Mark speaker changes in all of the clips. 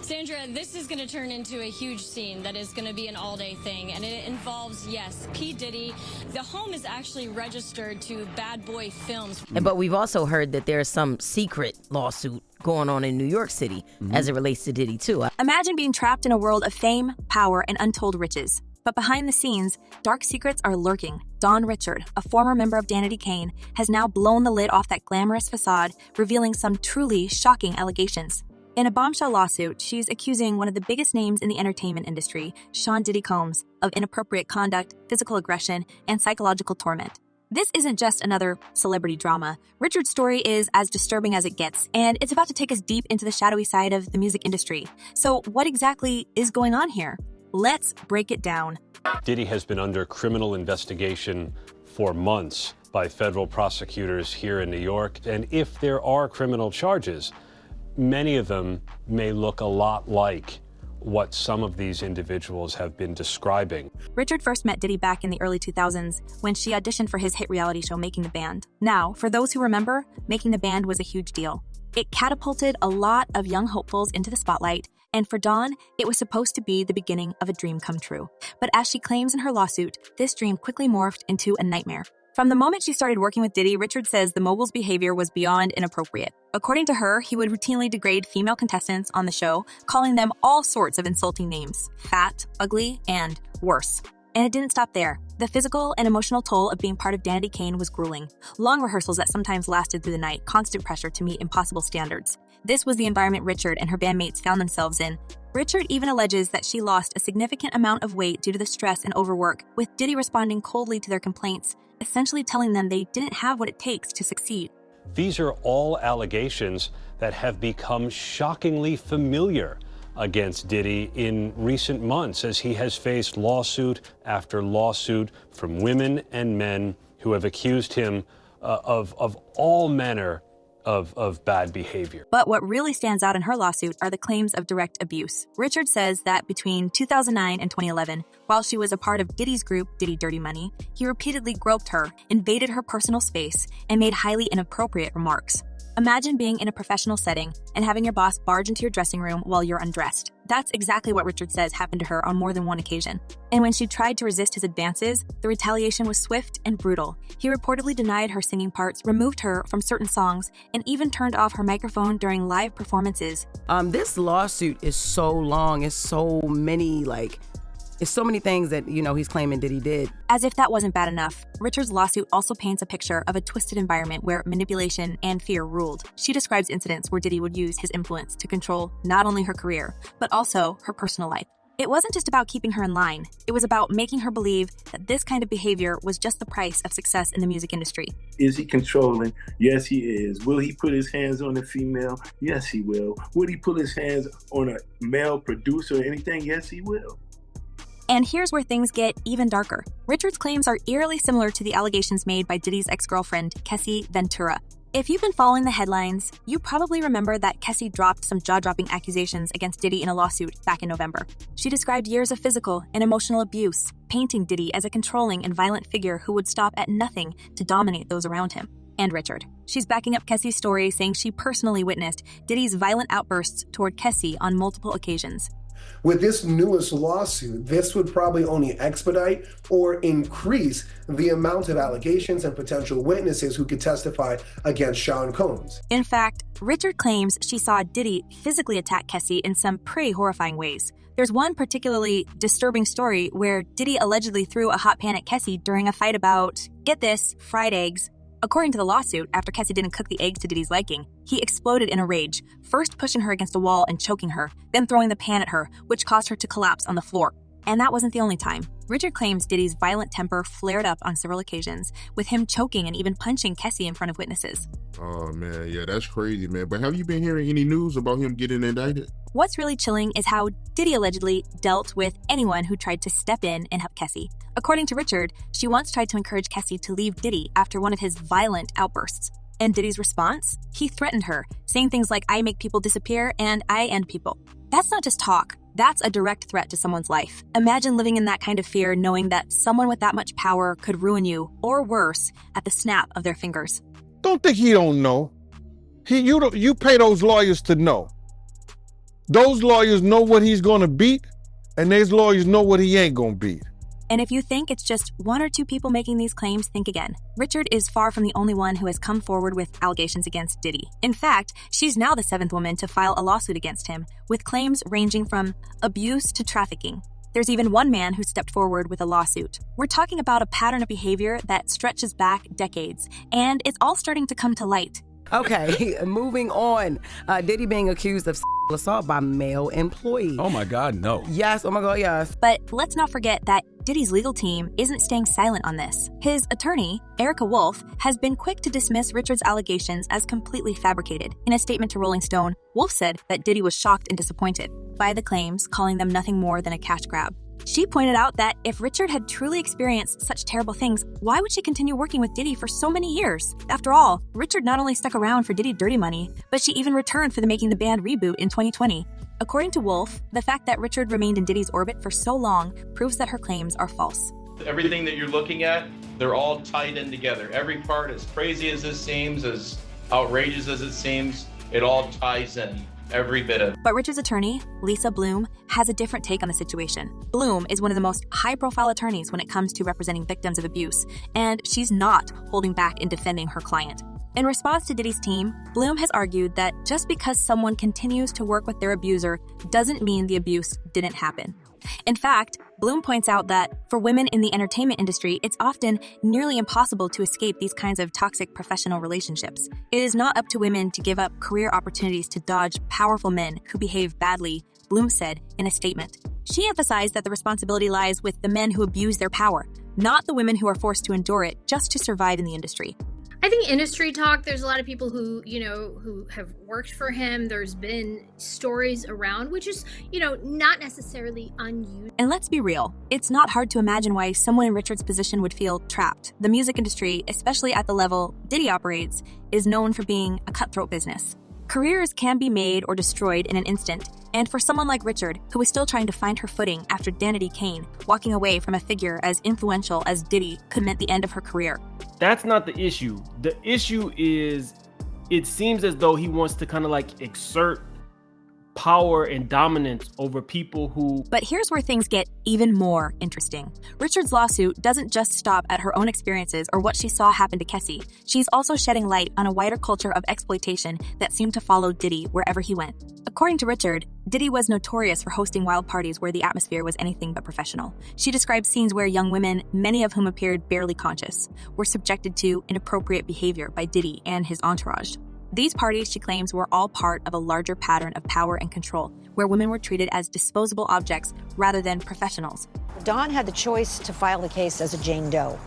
Speaker 1: Sandra, this is going to turn into a huge scene that is going to be an all-day thing, and it involves, yes, P. Diddy. The home is actually registered to Bad Boy Films.
Speaker 2: But we've also heard that there's some secret lawsuit going on in New York City as it relates to Diddy, too.
Speaker 3: Imagine being trapped in a world of fame, power, and untold riches. But behind the scenes, dark secrets are lurking. Don Richard, a former member of Danity Kane, has now blown the lid off that glamorous facade, revealing some truly shocking allegations. In a bombshell lawsuit, she's accusing one of the biggest names in the entertainment industry, Sean Diddy Combs, of inappropriate conduct, physical aggression, and psychological torment. This isn't just another celebrity drama. Richard's story is as disturbing as it gets, and it's about to take us deep into the shadowy side of the music industry. So what exactly is going on here? Let's break it down.
Speaker 4: Diddy has been under criminal investigation for months by federal prosecutors here in New York, and if there are criminal charges, many of them may look a lot like what some of these individuals have been describing.
Speaker 3: Richard first met Diddy back in the early 2000s when she auditioned for his hit reality show, Making the Band. Now, for those who remember, Making the Band was a huge deal. It catapulted a lot of young hopefuls into the spotlight, and for Dawn, it was supposed to be the beginning of a dream come true. But as she claims in her lawsuit, this dream quickly morphed into a nightmare. From the moment she started working with Diddy, Richard says the mogul's behavior was beyond inappropriate. According to her, he would routinely degrade female contestants on the show, calling them all sorts of insulting names: fat, ugly, and worse. And it didn't stop there. The physical and emotional toll of being part of Danity Kane was grueling. Long rehearsals that sometimes lasted through the night, constant pressure to meet impossible standards. This was the environment Richard and her bandmates found themselves in. Richard even alleges that she lost a significant amount of weight due to the stress and overwork, with Diddy responding coldly to their complaints, essentially telling them they didn't have what it takes to succeed.
Speaker 4: These are all allegations that have become shockingly familiar against Diddy in recent months, as he has faced lawsuit after lawsuit from women and men who have accused him of all manner of bad behavior.
Speaker 3: But what really stands out in her lawsuit are the claims of direct abuse. Richard says that between 2009 and 2011, while she was a part of Diddy's group, Diddy Dirty Money, he repeatedly groped her, invaded her personal space, and made highly inappropriate remarks. Imagine being in a professional setting and having your boss barge into your dressing room while you're undressed. That's exactly what Richard says happened to her on more than one occasion. And when she tried to resist his advances, the retaliation was swift and brutal. He reportedly denied her singing parts, removed her from certain songs, and even turned off her microphone during live performances.
Speaker 2: This lawsuit is so long. It's so many things that, he's claiming that he did.
Speaker 3: As if that wasn't bad enough, Richard's lawsuit also paints a picture of a twisted environment where manipulation and fear ruled. She describes incidents where Diddy would use his influence to control not only her career, but also her personal life. It wasn't just about keeping her in line. It was about making her believe that this kind of behavior was just the price of success in the music industry.
Speaker 5: Is he controlling? Yes, he is. Will he put his hands on a female? Yes, he will. Would he put his hands on a male producer or anything? Yes, he will.
Speaker 3: And here's where things get even darker. Richard's claims are eerily similar to the allegations made by Diddy's ex-girlfriend, Cassie Ventura. If you've been following the headlines, you probably remember that Cassie dropped some jaw-dropping accusations against Diddy in a lawsuit back in November. She described years of physical and emotional abuse, painting Diddy as a controlling and violent figure who would stop at nothing to dominate those around him. And Richard. She's backing up Cassie's story, saying she personally witnessed Diddy's violent outbursts toward Cassie on multiple occasions.
Speaker 6: With this newest lawsuit, this would probably only expedite or increase the amount of allegations and potential witnesses who could testify against Sean Combs.
Speaker 3: In fact, Richard claims she saw Diddy physically attack Cassie in some pretty horrifying ways. There's one particularly disturbing story where Diddy allegedly threw a hot pan at Cassie during a fight about, get this, fried eggs. According to the lawsuit, after Cassie didn't cook the eggs to Diddy's liking, he exploded in a rage, first pushing her against a wall and choking her, then throwing the pan at her, which caused her to collapse on the floor. And that wasn't the only time. Richard claims Diddy's violent temper flared up on several occasions, with him choking and even punching Cassie in front of witnesses.
Speaker 7: Oh man, yeah, that's crazy, man. But have you been hearing any news about him getting indicted?
Speaker 3: What's really chilling is how Diddy allegedly dealt with anyone who tried to step in and help Cassie. According to Richard, she once tried to encourage Cassie to leave Diddy after one of his violent outbursts. And Diddy's response? He threatened her, saying things like, "I make people disappear and I end people." That's not just talk. That's a direct threat to someone's life. Imagine living in that kind of fear, knowing that someone with that much power could ruin you, or worse, at the snap of their fingers.
Speaker 8: Don't think he don't know. You pay those lawyers to know. Those lawyers know what he's going to beat, and those lawyers know what he ain't going to beat.
Speaker 3: And if you think it's just one or two people making these claims, think again. Richard is far from the only one who has come forward with allegations against Diddy. In fact, she's now the 7th woman to file a lawsuit against him, with claims ranging from abuse to trafficking. There's even one man who stepped forward with a lawsuit. We're talking about a pattern of behavior that stretches back decades, and it's all starting to come to light.
Speaker 2: Okay, moving on. Diddy being accused of assault by male employee.
Speaker 9: Oh my God, no.
Speaker 2: Yes, oh my God, yes.
Speaker 3: But let's not forget that Diddy's legal team isn't staying silent on this. His attorney, Erica Wolf, has been quick to dismiss Richard's allegations as completely fabricated. In a statement to Rolling Stone, Wolf said that Diddy was shocked and disappointed by the claims, calling them nothing more than a cash grab. She pointed out that if Richard had truly experienced such terrible things, why would she continue working with Diddy for so many years? After all, Richard not only stuck around for Diddy Dirty Money, but she even returned for the Making the Band reboot in 2020. According to Wolf, the fact that Richard remained in Diddy's orbit for so long proves that her claims are false.
Speaker 10: Everything that you're looking at, they're all tied in together. Every part, as crazy as this seems, as outrageous as it seems, it all ties in. Every bit of it.
Speaker 3: But Richard's attorney, Lisa Bloom, has a different take on the situation. Bloom is one of the most high-profile attorneys when it comes to representing victims of abuse, and she's not holding back in defending her client. In response to Diddy's team, Bloom has argued that just because someone continues to work with their abuser doesn't mean the abuse didn't happen. In fact, Bloom points out that for women in the entertainment industry, it's often nearly impossible to escape these kinds of toxic professional relationships. It is not up to women to give up career opportunities to dodge powerful men who behave badly, Bloom said in a statement. She emphasized that the responsibility lies with the men who abuse their power, not the women who are forced to endure it just to survive in the industry.
Speaker 11: I think industry talk, there's a lot of people who, who have worked for him. There's been stories around, which is, not necessarily unusual.
Speaker 3: And let's be real, it's not hard to imagine why someone in Richard's position would feel trapped. The music industry, especially at the level Diddy operates, is known for being a cutthroat business. Careers can be made or destroyed in an instant, and for someone like Richard, who is still trying to find her footing after Danity Kane, walking away from a figure as influential as Diddy could mean the end of her career.
Speaker 12: That's not the issue. The issue is, it seems as though he wants to kind of like exert power and dominance over people who...
Speaker 3: But here's where things get even more interesting. Richard's lawsuit doesn't just stop at her own experiences or what she saw happen to Cassie. She's also shedding light on a wider culture of exploitation that seemed to follow Diddy wherever he went. According to Richard, Diddy was notorious for hosting wild parties where the atmosphere was anything but professional. She described scenes where young women, many of whom appeared barely conscious, were subjected to inappropriate behavior by Diddy and his entourage. These parties, she claims, were all part of a larger pattern of power and control, where women were treated as disposable objects rather than professionals.
Speaker 13: Dawn had the choice to file the case as a Jane Doe,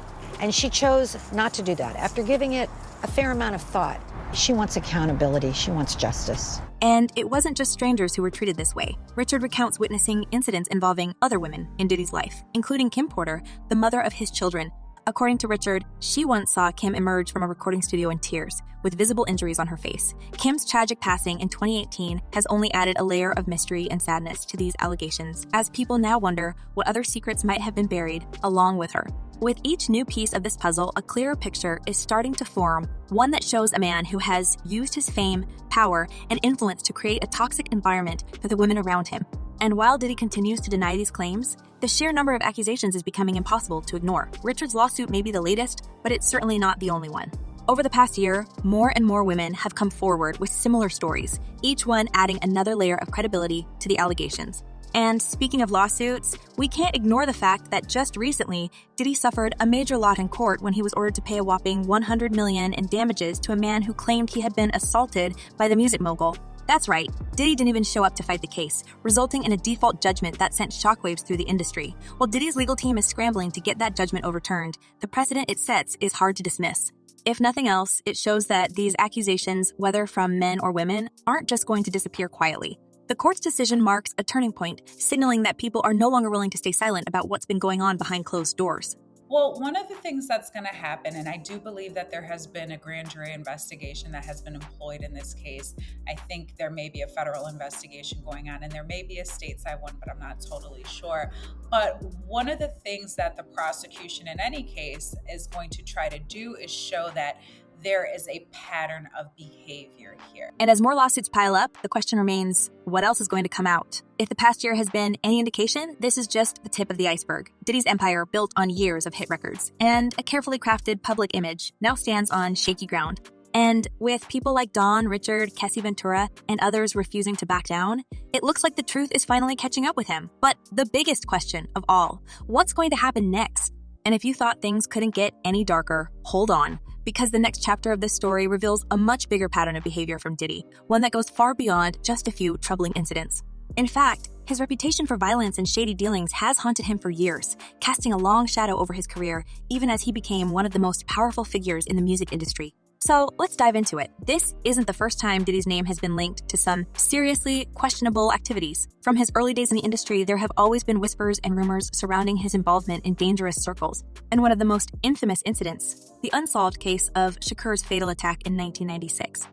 Speaker 13: and she chose not to do that. After giving it a fair amount of thought, she wants accountability, she wants justice.
Speaker 3: And it wasn't just strangers who were treated this way. Richard recounts witnessing incidents involving other women in Diddy's life, including Kim Porter, the mother of his children. According to Richard, she once saw Kim emerge from a recording studio in tears, with visible injuries on her face. Kim's tragic passing in 2018 has only added a layer of mystery and sadness to these allegations, as people now wonder what other secrets might have been buried along with her. With each new piece of this puzzle, a clearer picture is starting to form, one that shows a man who has used his fame, power, and influence to create a toxic environment for the women around him. And while Diddy continues to deny these claims, the sheer number of accusations is becoming impossible to ignore. Richard's lawsuit may be the latest, but it's certainly not the only one. Over the past year, more and more women have come forward with similar stories, each one adding another layer of credibility to the allegations. And speaking of lawsuits, we can't ignore the fact that just recently, Diddy suffered a major lot in court when he was ordered to pay a whopping $100 million in damages to a man who claimed he had been assaulted by the music mogul. That's right, Diddy didn't even show up to fight the case, resulting in a default judgment that sent shockwaves through the industry. While Diddy's legal team is scrambling to get that judgment overturned, the precedent it sets is hard to dismiss. If nothing else, it shows that these accusations, whether from men or women, aren't just going to disappear quietly. The court's decision marks a turning point, signaling that people are no longer willing to stay silent about what's been going on behind closed doors.
Speaker 14: Well, one of the things that's going to happen, and I do believe that there has been a grand jury investigation that has been employed in this case. I think there may be a federal investigation going on, and there may be a stateside one, but I'm not totally sure. But one of the things that the prosecution in any case is going to try to do is show that there is a pattern of behavior here.
Speaker 3: And as more lawsuits pile up, the question remains, what else is going to come out? If the past year has been any indication, this is just the tip of the iceberg. Diddy's empire, built on years of hit records and a carefully crafted public image, now stands on shaky ground. And with people like Don, Richard, Cassie Ventura, and others refusing to back down, it looks like the truth is finally catching up with him. But the biggest question of all, what's going to happen next? And if you thought things couldn't get any darker, hold on, because the next chapter of this story reveals a much bigger pattern of behavior from Diddy, one that goes far beyond just a few troubling incidents. In fact, his reputation for violence and shady dealings has haunted him for years, casting a long shadow over his career, even as he became one of the most powerful figures in the music industry. So let's dive into it. This isn't the first time Diddy's name has been linked to some seriously questionable activities. From his early days in the industry, there have always been whispers and rumors surrounding his involvement in dangerous circles. And one of the most infamous incidents, the unsolved case of Shakur's fatal attack in 1996.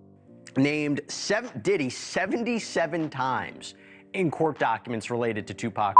Speaker 9: Named Diddy 77 times in court documents related to Tupac.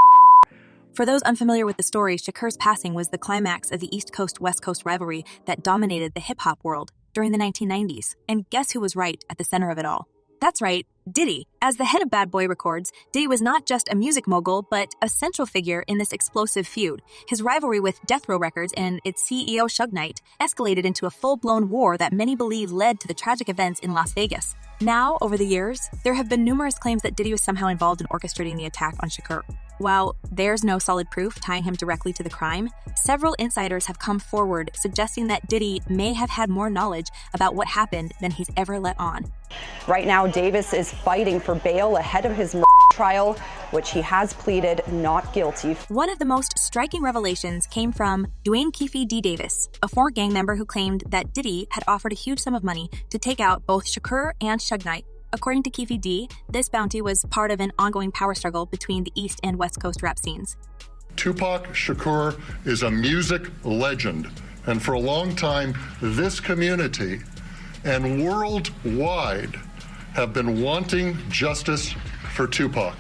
Speaker 3: For those unfamiliar with the story, Shakur's passing was the climax of the East Coast-West Coast rivalry that dominated the hip-hop world during the 1990s. And guess who was right at the center of it all? That's right, Diddy. As the head of Bad Boy Records, Diddy was not just a music mogul, but a central figure in this explosive feud. His rivalry with Death Row Records and its CEO Suge Knight escalated into a full-blown war that many believe led to the tragic events in Las Vegas. Now, over the years, there have been numerous claims that Diddy was somehow involved in orchestrating the attack on Shakur. While there's no solid proof tying him directly to the crime, several insiders have come forward suggesting that Diddy may have had more knowledge about what happened than he's ever let on.
Speaker 15: Right now, Davis is fighting for bail ahead of his trial, which he has pleaded not guilty.
Speaker 3: One of the most striking revelations came from Dwayne Keefe D. Davis, a former gang member who claimed that Diddy had offered a huge sum of money to take out both Shakur and Suge Knight. According to Keefe D., this bounty was part of an ongoing power struggle between the East and West Coast rap scenes.
Speaker 16: Tupac Shakur is a music legend, and for a long time, this community and worldwide have been wanting justice for Tupac.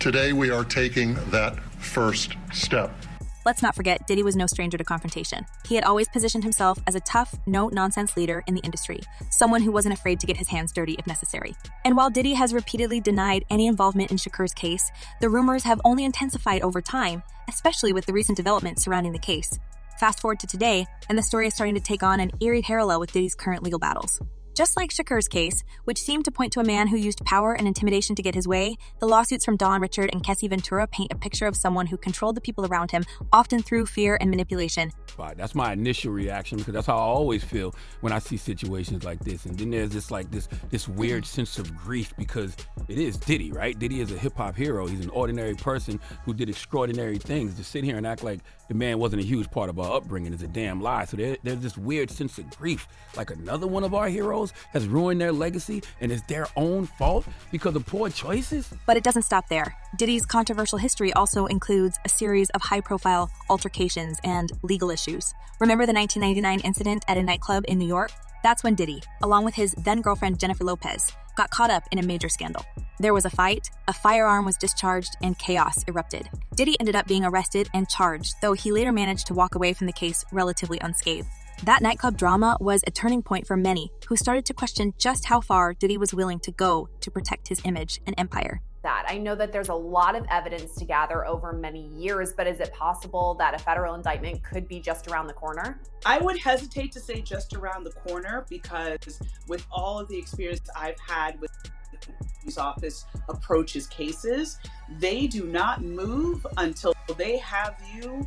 Speaker 16: Today, we are taking that first step.
Speaker 3: Let's not forget, Diddy was no stranger to confrontation. He had always positioned himself as a tough, no-nonsense leader in the industry, someone who wasn't afraid to get his hands dirty if necessary. And while Diddy has repeatedly denied any involvement in Shakur's case, the rumors have only intensified over time, especially with the recent developments surrounding the case. Fast forward to today, and the story is starting to take on an eerie parallel with Diddy's current legal battles. Just like Shakur's case, which seemed to point to a man who used power and intimidation to get his way, the lawsuits from Don, Richard, and Cassie Ventura paint a picture of someone who controlled the people around him, often through fear and manipulation.
Speaker 17: That's my initial reaction, because that's how I always feel when I see situations like this. And then there's this weird sense of grief, because it is Diddy, right? Diddy is a hip-hop hero. He's an ordinary person who did extraordinary things. To sit here and act like the man wasn't a huge part of our upbringing is a damn lie. So there's this weird sense of grief, like another one of our heroes has ruined their legacy, and it's their own fault because of poor choices?
Speaker 3: But it doesn't stop there. Diddy's controversial history also includes a series of high-profile altercations and legal issues. Remember the 1999 incident at a nightclub in New York? That's when Diddy, along with his then-girlfriend Jennifer Lopez, got caught up in a major scandal. There was a fight, a firearm was discharged, and chaos erupted. Diddy ended up being arrested and charged, though he later managed to walk away from the case relatively unscathed. That nightclub drama was a turning point for many who started to question just how far Diddy was willing to go to protect his image and empire.
Speaker 18: I know that there's a lot of evidence to gather over many years, but is it possible that a federal indictment could be just around the corner?
Speaker 19: I would hesitate to say just around the corner, because with all of the experience I've had with the police office approaches cases, they do not move until they have you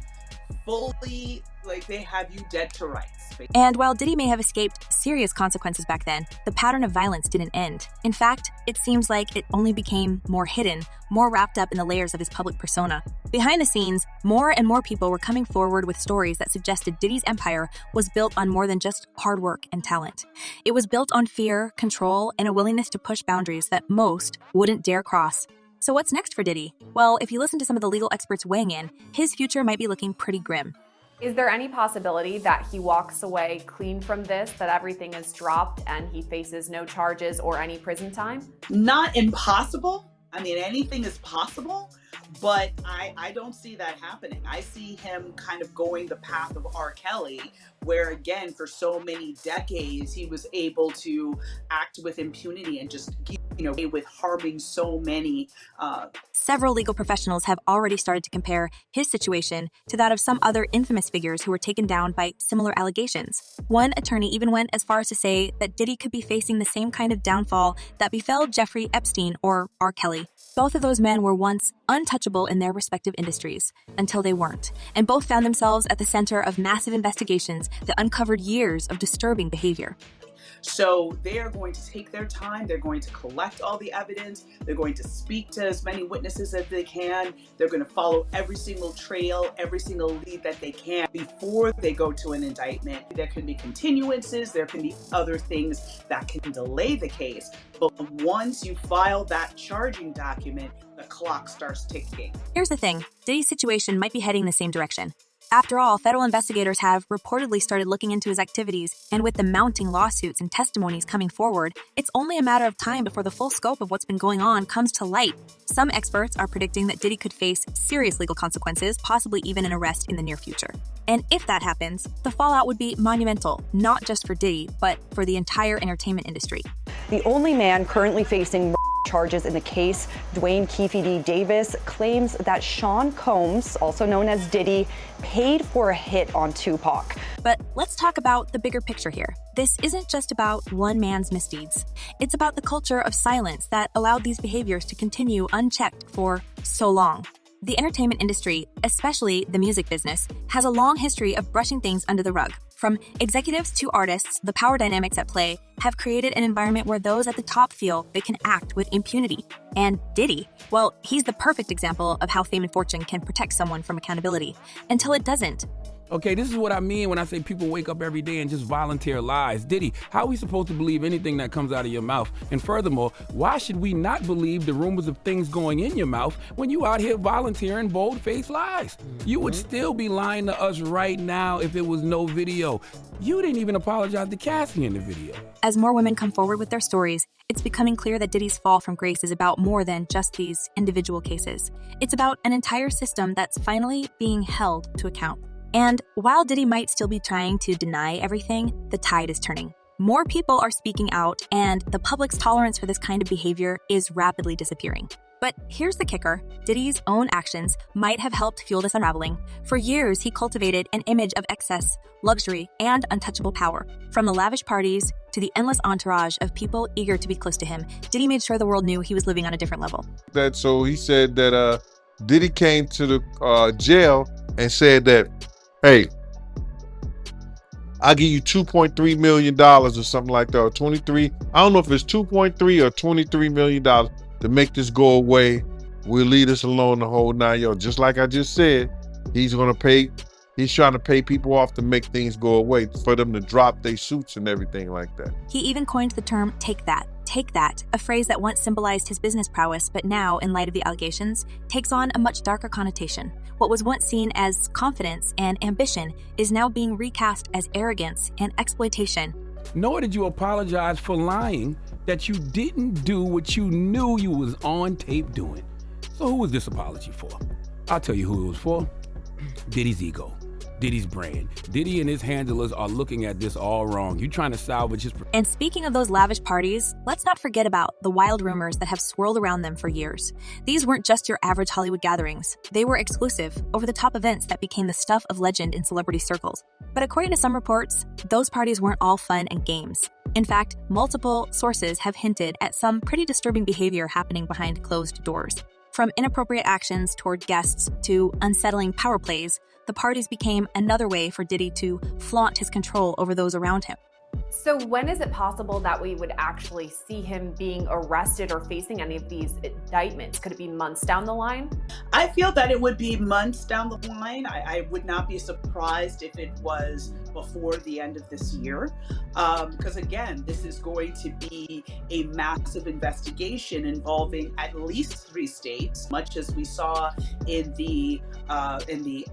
Speaker 19: fully, they have you dead to rights.
Speaker 3: And while Diddy may have escaped serious consequences back then, the pattern of violence didn't end. In fact, it seems like it only became more hidden, more wrapped up in the layers of his public persona. Behind the scenes, more and more people were coming forward with stories that suggested Diddy's empire was built on more than just hard work and talent. It was built on fear, control, and a willingness to push boundaries that most wouldn't dare cross. So what's next for Diddy? Well, if you listen to some of the legal experts weighing in, his future might be looking pretty grim.
Speaker 18: Is there any possibility that he walks away clean from this, that everything is dropped and he faces no charges or any prison time?
Speaker 19: Not impossible. I mean, anything is possible, But I don't see that happening. I see him kind of going the path of R. Kelly, where again, for so many decades, he was able to act with impunity and just, with harming so many.
Speaker 3: Several legal professionals have already started to compare his situation to that of some other infamous figures who were taken down by similar allegations. One attorney even went as far as to say that Diddy could be facing the same kind of downfall that befell Jeffrey Epstein or R. Kelly. Both of those men were once untouchable in their respective industries, until they weren't, and both found themselves at the center of massive investigations that uncovered years of disturbing behavior.
Speaker 19: So they are going to take their time. They're going to collect all the evidence. They're going to speak to as many witnesses as they can. They're going to follow every single trail, every single lead that they can before they go to an indictment. There can be continuances. There can be other things that can delay the case. But once you file that charging document, the clock starts ticking.
Speaker 3: Here's the thing. Diddy's situation might be heading the same direction. After all, federal investigators have reportedly started looking into his activities, and with the mounting lawsuits and testimonies coming forward, it's only a matter of time before the full scope of what's been going on comes to light. Some experts are predicting that Diddy could face serious legal consequences, possibly even an arrest in the near future. And if that happens, the fallout would be monumental, not just for Diddy, but for the entire entertainment industry.
Speaker 15: The only man currently facing charges in the case, Dwayne Keefe D. Davis, claims that Sean Combs, also known as Diddy, paid for a hit on Tupac.
Speaker 3: But let's talk about the bigger picture here. This isn't just about one man's misdeeds. It's about the culture of silence that allowed these behaviors to continue unchecked for so long. The entertainment industry, especially the music business, has a long history of brushing things under the rug. From executives to artists, the power dynamics at play have created an environment where those at the top feel they can act with impunity. And Diddy, well, he's the perfect example of how fame and fortune can protect someone from accountability, until it doesn't.
Speaker 17: Okay, this is what I mean when I say people wake up every day and just volunteer lies. Diddy, how are we supposed to believe anything that comes out of your mouth? And furthermore, why should we not believe the rumors of things going in your mouth when you out here volunteering bold-faced lies? You would still be lying to us right now if it was no video. You didn't even apologize to Cassie in the video.
Speaker 3: As more women come forward with their stories, it's becoming clear that Diddy's fall from grace is about more than just these individual cases. It's about an entire system that's finally being held to account. And while Diddy might still be trying to deny everything, the tide is turning. More people are speaking out, and the public's tolerance for this kind of behavior is rapidly disappearing. But here's the kicker. Diddy's own actions might have helped fuel this unraveling. For years, he cultivated an image of excess, luxury, and untouchable power. From the lavish parties to the endless entourage of people eager to be close to him, Diddy made sure the world knew he was living on a different level.
Speaker 8: So he said that Diddy came to the jail and said that, hey, I'll give you $2.3 million or something like that, or 23. I don't know if it's 2.3 or $23 million to make this go away. We'll leave this alone the whole 9 yards. Just like I just said, he's trying to pay people off to make things go away, for them to drop their suits and everything like that.
Speaker 3: He even coined the term take that, a phrase that once symbolized his business prowess, but now, in light of the allegations, takes on a much darker connotation. What was once seen as confidence and ambition is now being recast as arrogance and exploitation.
Speaker 17: Nor did you apologize for lying that you didn't do what you knew you was on tape doing. So who was this apology for? I'll tell you who it was for. Diddy's ego. Diddy's brand. Diddy and his handlers are looking at this all wrong. You trying to salvage his...
Speaker 3: And speaking of those lavish parties, let's not forget about the wild rumors that have swirled around them for years. These weren't just your average Hollywood gatherings. They were exclusive, over-the-top events that became the stuff of legend in celebrity circles. But according to some reports, those parties weren't all fun and games. In fact, multiple sources have hinted at some pretty disturbing behavior happening behind closed doors. From inappropriate actions toward guests to unsettling power plays, the parties became another way for Diddy to flaunt his control over those around him.
Speaker 18: So when is it possible that we would actually see him being arrested or facing any of these indictments? Could it be months down the line?
Speaker 19: I feel that it would be months down the line. I would not be surprised if it was before the end of this year. Because again, this is going to be a massive investigation involving at least 3 states, much as we saw in the...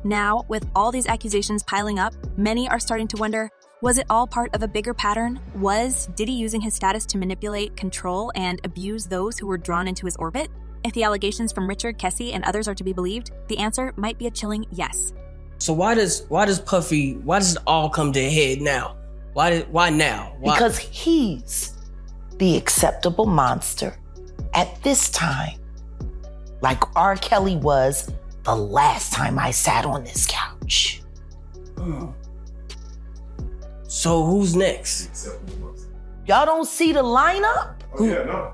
Speaker 3: Now, with all these accusations piling up, many are starting to wonder, was it all part of a bigger pattern? Was Diddy using his status to manipulate, control, and abuse those who were drawn into his orbit? If the allegations from Richard, Cassie, and others are to be believed, the answer might be a chilling yes.
Speaker 20: So why does it all come to a head now? Why now? Why?
Speaker 21: Because he's the acceptable monster at this time, like R. Kelly was the last time I sat on this couch.
Speaker 20: So who's next?
Speaker 21: Y'all don't see the lineup?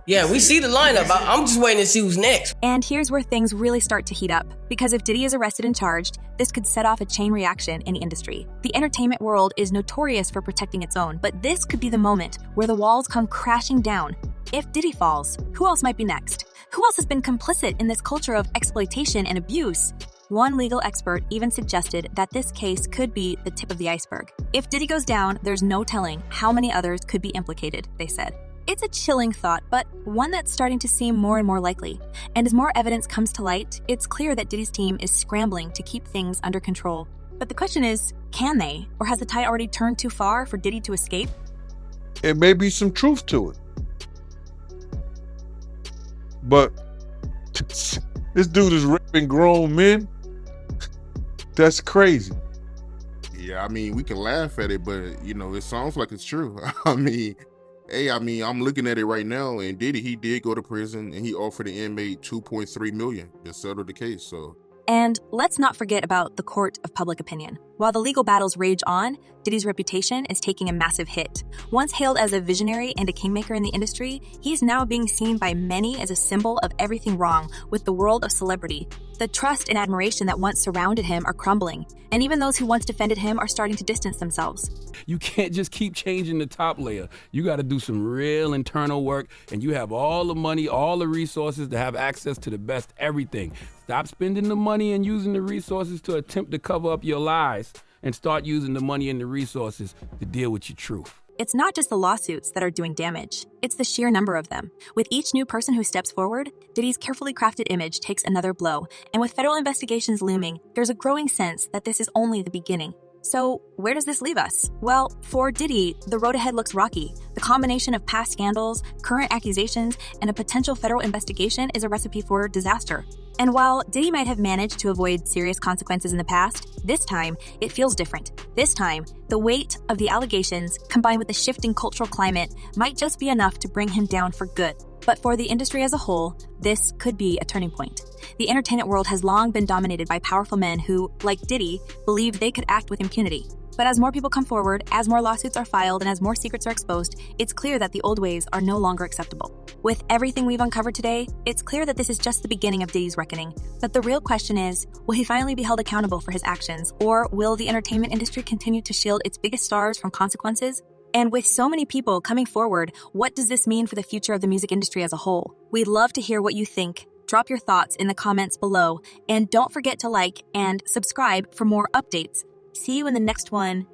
Speaker 20: Yeah, we see the lineup. I'm just waiting to see who's next.
Speaker 3: And here's where things really start to heat up. Because if Diddy is arrested and charged, this could set off a chain reaction in the industry. The entertainment world is notorious for protecting its own, but this could be the moment where the walls come crashing down. If Diddy falls, who else might be next? Who else has been complicit in this culture of exploitation and abuse? One legal expert even suggested that this case could be the tip of the iceberg. If Diddy goes down, there's no telling how many others could be implicated, they said. It's a chilling thought, but one that's starting to seem more and more likely. And as more evidence comes to light, it's clear that Diddy's team is scrambling to keep things under control. But the question is, can they? Or has the tide already turned too far for Diddy to escape?
Speaker 8: It may be some truth to it. But this dude is raping grown men. That's crazy.
Speaker 7: Yeah, I mean, we can laugh at it, but it sounds like it's true. I'm looking at it right now, and Diddy, he did go to prison, and he offered the inmate $2.3 million to settle the case. So,
Speaker 3: and let's not forget about the court of public opinion. While the legal battles rage on, Diddy's reputation is taking a massive hit. Once hailed as a visionary and a kingmaker in the industry, he's now being seen by many as a symbol of everything wrong with the world of celebrity. The trust and admiration that once surrounded him are crumbling, and even those who once defended him are starting to distance themselves.
Speaker 17: You can't just keep changing the top layer. You got to do some real internal work, and you have all the money, all the resources to have access to the best everything. Stop spending the money and using the resources to attempt to cover up your lies, and start using the money and the resources to deal with your truth.
Speaker 3: It's not just the lawsuits that are doing damage, it's the sheer number of them. With each new person who steps forward, Diddy's carefully crafted image takes another blow, and with federal investigations looming, there's a growing sense that this is only the beginning. So, where does this leave us? Well, for Diddy, the road ahead looks rocky. The combination of past scandals, current accusations, and a potential federal investigation is a recipe for disaster. And while Diddy might have managed to avoid serious consequences in the past, this time, it feels different. This time, the weight of the allegations, combined with the shifting cultural climate, might just be enough to bring him down for good. But for the industry as a whole, this could be a turning point. The entertainment world has long been dominated by powerful men who, like Diddy, believed they could act with impunity. But as more people come forward, as more lawsuits are filed, and as more secrets are exposed, it's clear that the old ways are no longer acceptable. With everything we've uncovered today, it's clear that this is just the beginning of Diddy's reckoning. But the real question is, will he finally be held accountable for his actions, or will the entertainment industry continue to shield its biggest stars from consequences? And with so many people coming forward, what does this mean for the future of the music industry as a whole? We'd love to hear what you think. Drop your thoughts in the comments below, and don't forget to like and subscribe for more updates. See you in the next one.